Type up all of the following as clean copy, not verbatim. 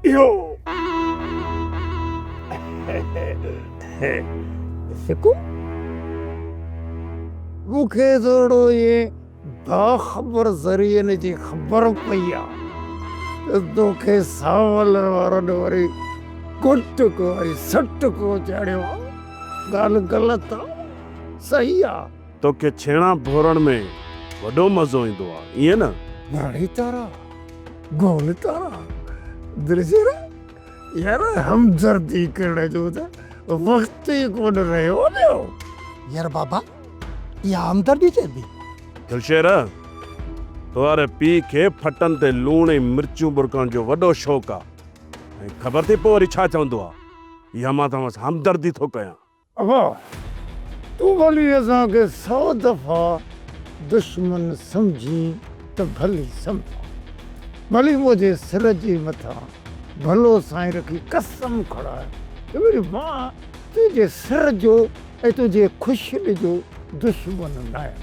इहो फिकू मूंखे थोरो ये बाख़बर ज़रिए जी ख़बर पई आहे त तोखे सावल वारनि वरी कुट को वरी सट को चाढ़ियो आहे। ॻाल्हि ग़लति आहे सही आहे। तोखे छेणा भोरण में वॾो मज़ो ईंदो आहे ईअं न? घणी तारा गोल तारा दिलजीर यार हमदर्दी करण जो त वक़्त ई कोन रहियो न। यार बाबा इहा हमदर्दी चइबी? दिलशेर तोरे पीउ खे फटनि ते लूण ऐं मिर्चूं बुरकण जो वॾो शौक़ु आहे ऐं ख़बर थी पोइ वरी छा चवंदो आहे? इहा मां तव्हां सां हमदर्दी थो कयां। अबा तूं भली असांखे 100 दफ़ा दुश्मन सम्झी त भली सम्झ भली मुंहिंजे सिर जे मथां भलो साईं रखी कसम खणाए त वरी मां तुंहिंजे सिर जो ऐं तुंहिंजे ख़ुशि जो दुश्मन न आहियां।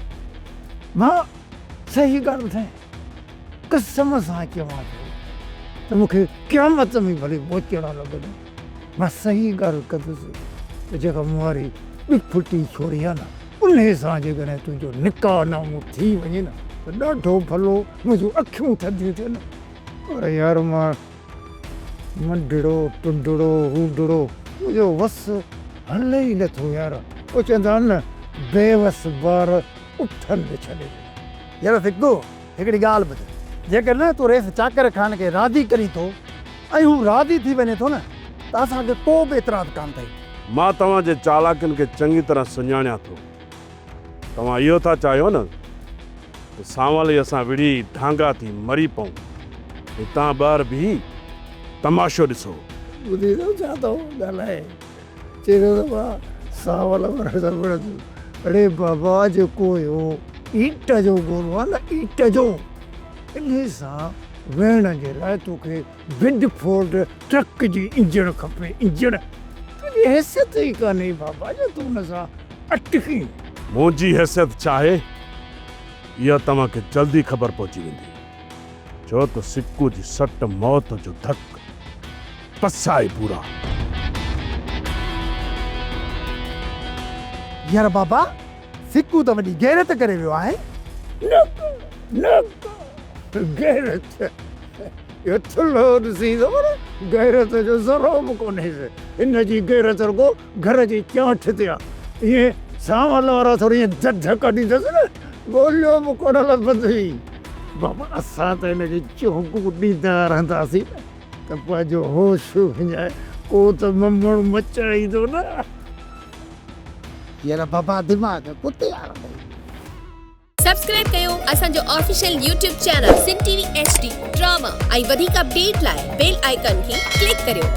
मां सही ॻाल्हि थे कसम सां चवां थो त मूंखे क़यामत में भली मोचड़ा लॻंदा। मां सही ॻाल्हि कंदुसि त जेका मूं वारी ॾिफुटी छोरी आहे न उन सां जेकॾहिं तुंहिंजो निकाह नामो थी वञे न त ॾाढो भलो मुंहिंजूं अखियूं थधियूं थियनि। पर यार मां मंडड़ो टुंडड़ो हूंदड़ो मुंहिंजो वस हले ई नथो यार। उहो चवंदा आहिनि न बेवस ॿार उथनि छॾे। यार फिकू हिकिड़ी ॻाल्हि ॿुध, जेकर न तूं रेस चाकर खान खे राज़ी करी थो ऐं हू राज़ी थी वञे थो न त असांखे को बि एतिराज़ कान अथई। मां तव्हांजे चालाकियुनि खे चङी तरह सुञाणियां थो। तव्हां इहो था चाहियो न त सांवल असां विड़ी ढांगा थी मरी पऊं ऐं तव्हां ॿार बि तमाशो ॾिसो। ॿुधी थो छा थो ॻाल्हाए चए थो मां सावल अड़े बाबा जेको हुयो ईट जो गोलो आहे न ईट जो इन सां वेहण जे लाइ तोखे बिडफोर्ड ट्रक जी इंजण खपे। इंजण तुंहिंजी हैसियत ई कान्हे बाबा जो तूं हुन सां अटकी। मुंहिंजी हैसियत चाहे इहा तव्हांखे जल्दी ख़बर पहुची वेंदी छो त सिक्कू जी सट मौत जो धक पसाए पूरा। यार बाबा सिक्कू त वॾी गैरत करे वियो आहे। न गैरत इहो थुल्हो ॾिसी थो न गैरत जो ज़रो बि कोन्हे। हिन जी गैरत रुगो घर जी चांठ ते आहे। इहे सांवल वारा थोरी ईअं झझ कढींदसि न ॻोल्हियो बि कोन लभंदी। बाबा असां त हिन जी चौंकूं ॾींदा रहंदासीं न त पंहिंजो होश विञाए को त ममण मचाईंदो न। यार बाबा दिमाग़ कुते यार। सब्सक्राइब कयो असांजो ऑफिशियल YouTube चैनल सिन TV HD ड्रामा ऐं वधीक अपडेट लाइ बेल आइकन खे क्लिक करियो।